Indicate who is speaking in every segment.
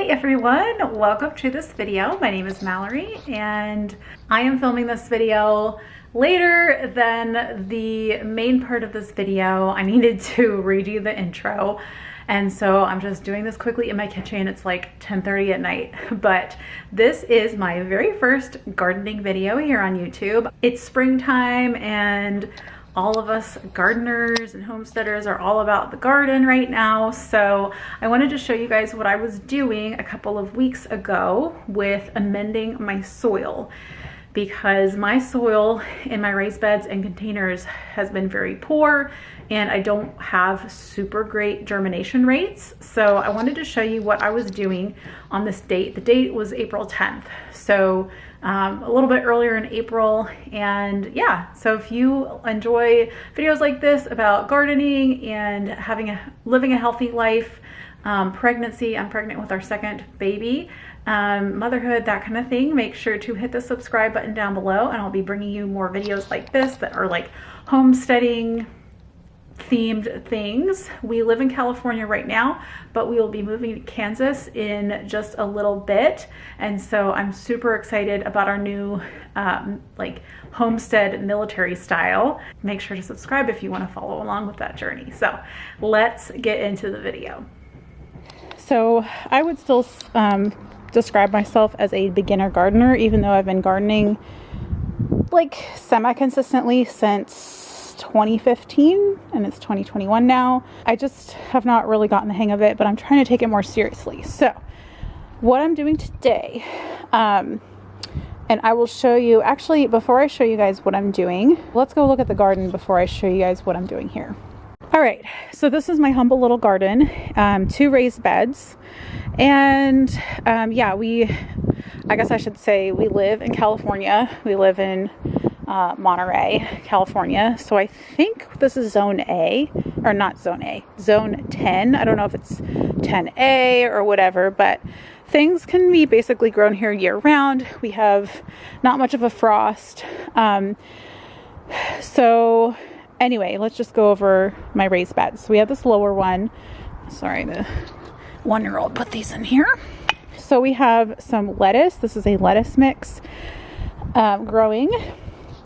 Speaker 1: Hey everyone, welcome to this video. My name is Mallory and I am filming this video later than the main part of this video. I needed to redo the intro, and so I'm just doing this quickly in my kitchen. It's like 10:30 at night, but this is my very first gardening video here on YouTube. It's springtime and all of us gardeners and homesteaders are all about the garden right now. So I wanted to show you guys what I was doing a couple of weeks ago with amending my soil, because my soil in my raised beds and containers has been very poor and I don't have super great germination rates. So I wanted to show you what I was doing on this date. The date was April 10th. So a little bit earlier in April. And yeah, so if you enjoy videos like this about gardening and living a healthy life, pregnancy, I'm pregnant with our second baby, motherhood, that kind of thing, make sure to hit the subscribe button down below, and I'll be bringing you more videos like this that are like homesteading themed things. We live in California right now, but we will be moving to Kansas in just a little bit, and so I'm super excited about our new like homestead military style. Make sure to subscribe if you want to follow along with that journey. So let's get into the video. So I would still describe myself as a beginner gardener, even though I've been gardening like semi-consistently since 2015 and it's 2021 now. I just have not really gotten the hang of it, but I'm trying to take it more seriously. So what I'm doing today, and I will show you, actually before I show you guys what I'm doing, let's go look at the garden before I show you guys what I'm doing here. All right, so this is my humble little garden, 2 raised beds, and yeah, I guess I should say we live in California. We live in Monterey, California. So I think this is zone A, or not zone A, zone 10. I don't know if it's 10A or whatever, but things can be basically grown here year round. We have not much of a frost. So anyway, let's just go over my raised beds. So we have this lower one. Sorry, the 1-year-old put these in here. So we have some lettuce. This is a lettuce mix growing.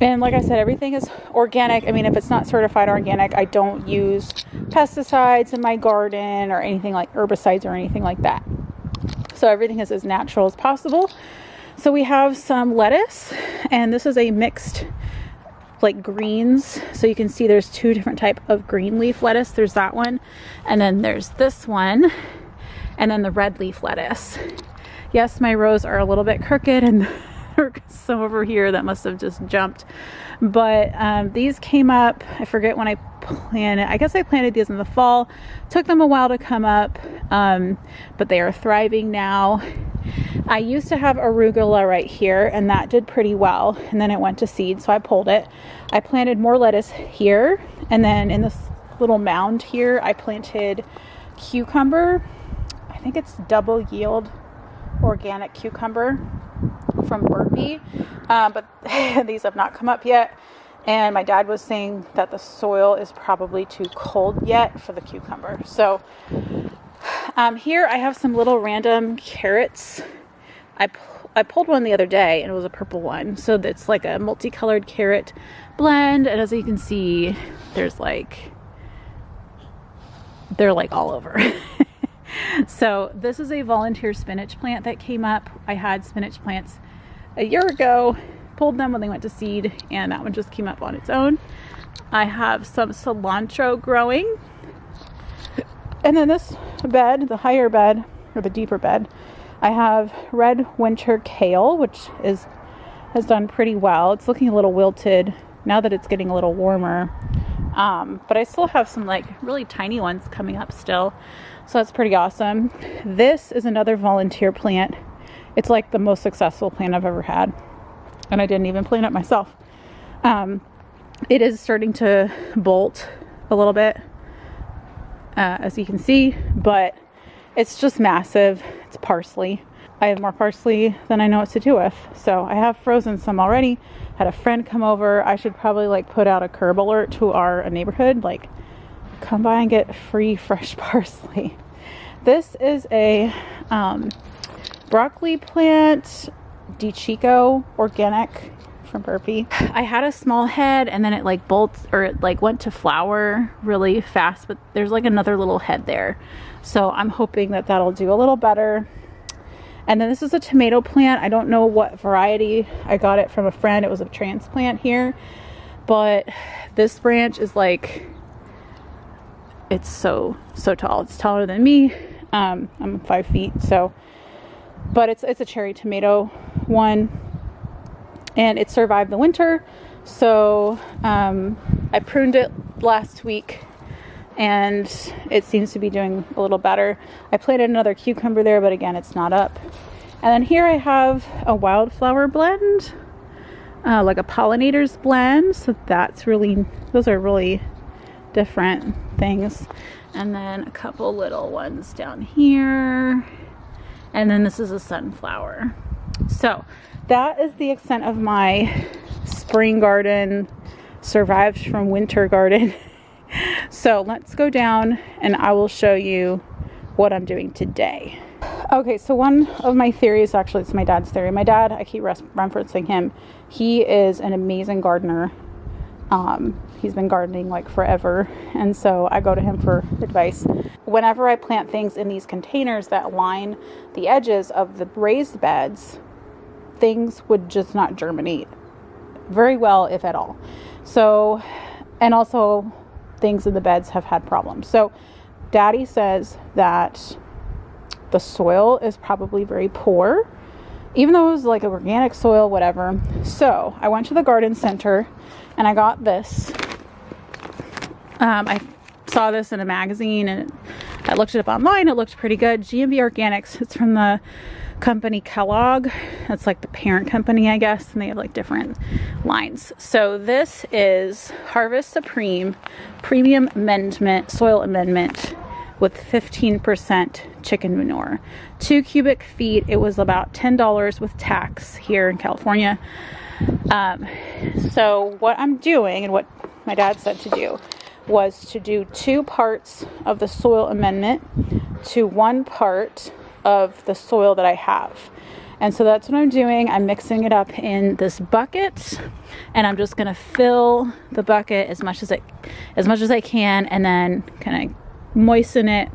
Speaker 1: And like I said, everything is organic. I mean, if it's not certified organic, I don't use pesticides in my garden or anything like herbicides or anything like that. So everything is as natural as possible. So we have some lettuce, and this is a mixed like greens. So you can see there's 2 different types of green leaf lettuce. There's that one, and then there's this one, and then the red leaf lettuce. Yes, my rows are a little bit crooked, and some over here that must have just jumped, but these came up, I forget when I planted. I guess I planted these in the fall. Took them a while to come up, but they are thriving now. I used to have arugula right here, and that did pretty well, and then it went to seed, so I pulled it. I planted more lettuce here, and then in this little mound here I planted cucumber. I think it's double yield organic cucumber from Burpee, but these have not come up yet, and my dad was saying that the soil is probably too cold yet for the cucumber. So here I have some little random carrots. I pulled one the other day, and it was a purple one, so it's like a multicolored carrot blend, and as you can see, they're like all over. So this is a volunteer spinach plant that came up. I had spinach plants a year ago, pulled them when they went to seed, and that one just came up on its own. I have some cilantro growing, and then this bed, the higher bed or the deeper bed, I have red winter kale, which has done pretty well. It's looking a little wilted now that it's getting a little warmer, but I still have some like really tiny ones coming up still. So that's pretty awesome. This is another volunteer plant. It's like the most successful plant I've ever had, and I didn't even plant it myself. It is starting to bolt a little bit, as you can see, but it's just massive. It's parsley. I have more parsley than I know what to do with. So I have frozen some already. Had a friend come over. I should probably like put out a curb alert to our neighborhood, like come by and get free fresh parsley. This is a broccoli plant, DiChico organic from Burpee. I had a small head and then it like went to flower really fast, but there's like another little head there. So I'm hoping that that'll do a little better. And then this is a tomato plant. I don't know what variety. I got it from a friend. It was a transplant here. But this branch is like, it's so tall. It's taller than me. I'm 5 feet, so, but it's a cherry tomato one. And it survived the winter, so I pruned it last week and it seems to be doing a little better. I planted another cucumber there, but again, it's not up. And then here I have a wildflower blend, like a pollinators blend. So that's really, those are really different things. And then a couple little ones down here. And then this is a sunflower. So that is the extent of my spring garden, survived from winter garden. So let's go down and I will show you what I'm doing today. Okay, so one of my theories, actually it's my dad's theory. My dad, I keep referencing him. He is an amazing gardener. He's been gardening like forever, and so I go to him for advice. Whenever I plant things in these containers that line the edges of the raised beds, things would just not germinate very well, if at all. So, and also things in the beds have had problems. So Daddy says that the soil is probably very poor, even though it was like organic soil, whatever. So I went to the garden center and I got this. I saw this in a magazine and I looked it up online. It looked pretty good. GMB Organics. It's from the company Kellogg. That's like the parent company, I guess, and they have like different lines. So this is Harvest Supreme Premium Amendment Soil Amendment with 15% chicken manure. 2 cubic feet. It was about $10 with tax here in California. So what I'm doing, and what my dad said to do, was to do 2 parts of the soil amendment to 1 part of the soil that I have. And so that's what I'm doing. I'm mixing it up in this bucket, and I'm just gonna fill the bucket as much as I can, and then kind of moisten it,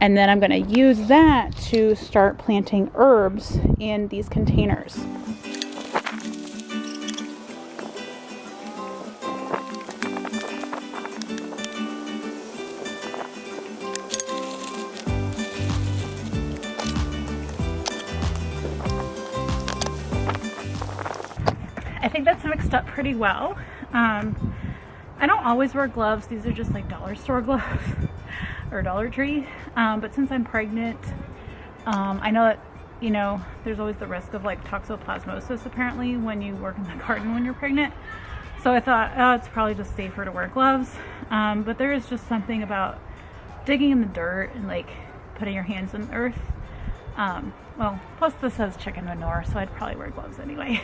Speaker 1: and then I'm gonna use that to start planting herbs in these containers. I think that's mixed up pretty well. I don't always wear gloves. These are just like dollar store gloves or Dollar Tree. But since I'm pregnant, I know that, you know, there's always the risk of like toxoplasmosis apparently when you work in the garden when you're pregnant. So I thought, oh, it's probably just safer to wear gloves. But there is just something about digging in the dirt and like putting your hands in the earth. Well, plus this says chicken manure, so I'd probably wear gloves anyway.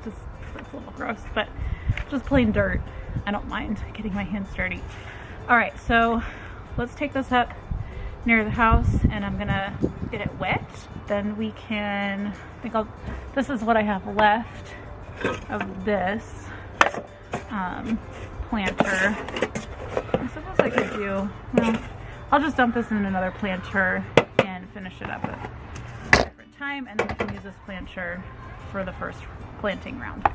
Speaker 1: Just, it's a little gross, but just plain dirt. I don't mind getting my hands dirty. All right, so let's take this up near the house and I'm gonna get it wet. Then we can, this is what I have left of this planter. I suppose I could do, well, I'll just dump this in another planter and finish it up at a different time, and then we can use this planter for the first planting round.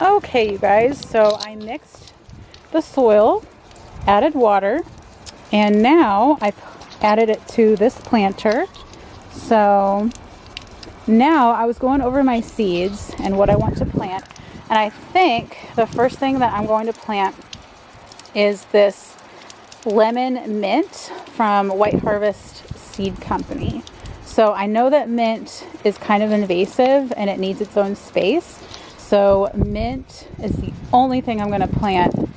Speaker 1: Okay, you guys, so I mixed the soil, added water, and now I added it to this planter. So now I was going over my seeds and what I want to plant, and I think the first thing that I'm going to plant is this lemon mint from White Harvest Seed Company. So I know that mint is kind of invasive and it needs its own space. So mint is the only thing I'm going to plant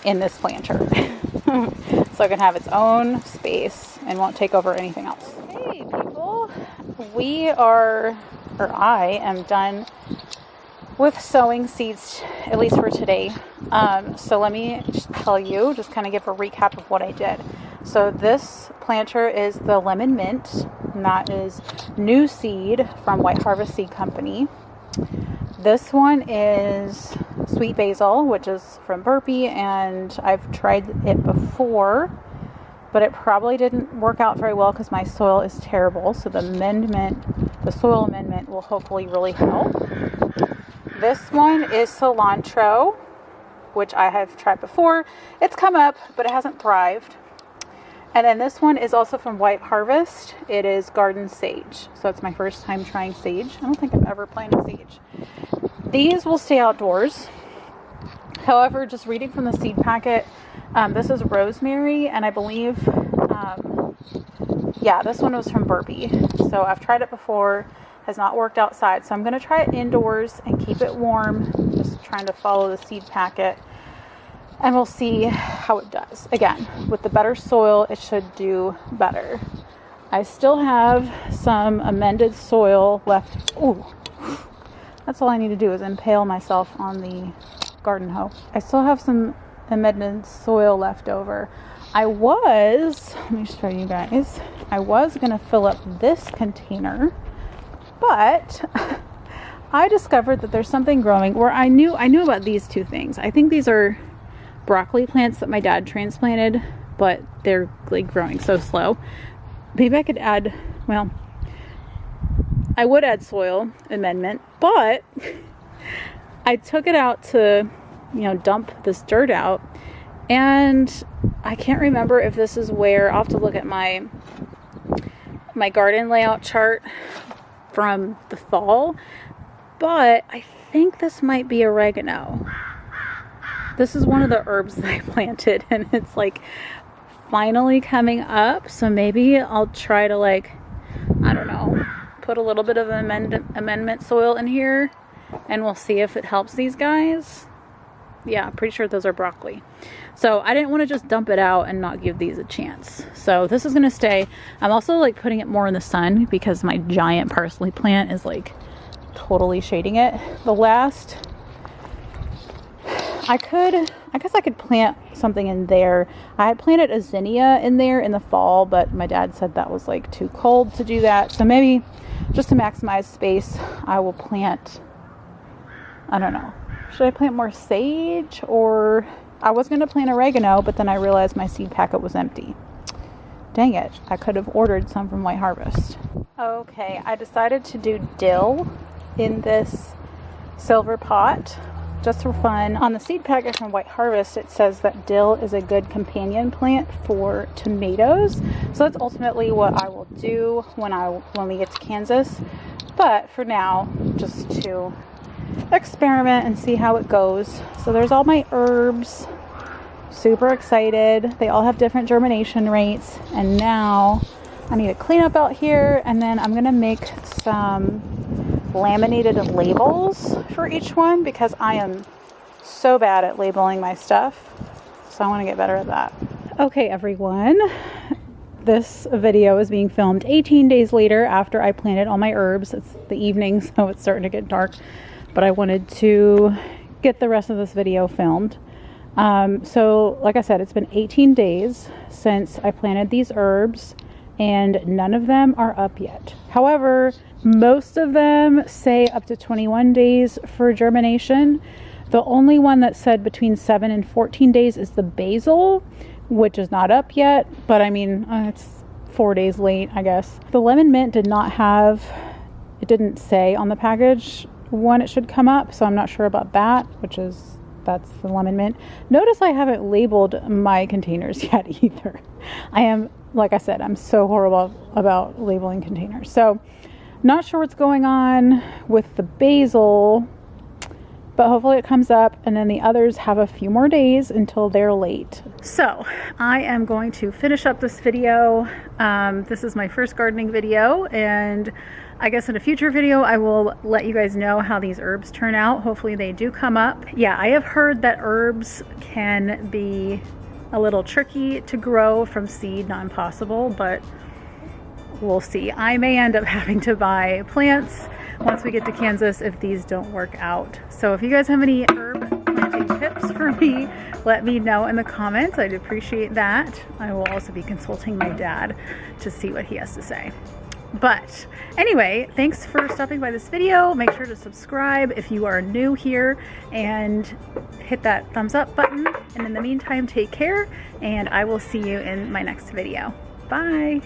Speaker 1: in this planter. So it can have its own space. and won't take over anything else. Hey people, I am done with sowing seeds, at least for today. So let me just tell you, just kind of give a recap of what I did. So this planter is the lemon mint, and that is new seed from White Harvest Seed Company. This one is sweet basil, which is from Burpee, and I've tried it before, but it probably didn't work out very well because my soil is terrible. So the soil amendment will hopefully really help. This one is cilantro, which I have tried before. It's come up, but it hasn't thrived. And then this one is also from White Harvest. It is garden sage. So it's my first time trying sage. I don't think I've ever planted sage. These will stay outdoors. However, just reading from the seed packet, this is rosemary, and I believe, this one was from Burpee. So I've tried it before, has not worked outside. So I'm going to try it indoors and keep it warm, just trying to follow the seed packet. And we'll see how it does. Again, with the better soil, it should do better. I still have some amended soil left. Ooh, that's all I need to do is impale myself on the garden hoe. I still have some amended soil left over. Let me show you guys. I was going to fill up this container, but I discovered that there's something growing where I knew about these two things. I think these are broccoli plants that my dad transplanted, but they're like growing so slow. Maybe I could add, I would add soil amendment, but I took it out to, dump this dirt out, and I can't remember if this is where, I'll have to look at my garden layout chart from the fall, but I think this might be oregano. This is one of the herbs that I planted, and it's like finally coming up. So maybe I'll try to put a little bit of amendment soil in here, and we'll see if it helps these guys. Yeah, I'm pretty sure those are broccoli. So I didn't want to just dump it out and not give these a chance. So this is going to stay. I'm also putting it more in the sun because my giant parsley plant is totally shading it. I guess I could plant something in there. I had planted a zinnia in there in the fall, but my dad said that was too cold to do that. So maybe just to maximize space, I will plant, I don't know. Should I plant more sage? Or I was going to plant oregano, but then I realized my seed packet was empty. Dang it. I could have ordered some from White Harvest. Okay, I decided to do dill in this silver pot, just for fun. On the seed packet from White Harvest, it says that dill is a good companion plant for tomatoes. So that's ultimately what I will do when we get to Kansas. But for now, just to experiment and see how it goes. So there's all my herbs. Super excited. They all have different germination rates. And now I need to clean up out here, and then I'm gonna make some laminated labels for each one because I am so bad at labeling my stuff. So I want to get better at that. Okay, everyone. This video is being filmed 18 days later after I planted all my herbs. It's the evening, so it's starting to get dark, but I wanted to get the rest of this video filmed. So like I said, it's been 18 days since I planted these herbs, and none of them are up yet. However, most of them say up to 21 days for germination. The only one that said between 7 and 14 days is the basil, which is not up yet, but I mean, it's 4 days late, I guess. The lemon mint it didn't say on the package when it should come up, so I'm not sure about that, that's the lemon mint. Notice I haven't labeled my containers yet either. Like I said, I'm so horrible about labeling containers. So not sure what's going on with the basil, but hopefully it comes up, and then the others have a few more days until they're late. So I am going to finish up this video. This is my first gardening video, and I guess in a future video I will let you guys know how these herbs turn out. Hopefully they do come up. Yeah, I have heard that herbs can be a little tricky to grow from seed, not impossible, but we'll see. I may end up having to buy plants once we get to Kansas if these don't work out. So if you guys have any herb planting tips for me, let me know in the comments. I'd appreciate that. I will also be consulting my dad to see what he has to say. But anyway, thanks for stopping by this video. Make sure to subscribe if you are new here and hit that thumbs up button. And in the meantime, take care, and I will see you in my next video. Bye.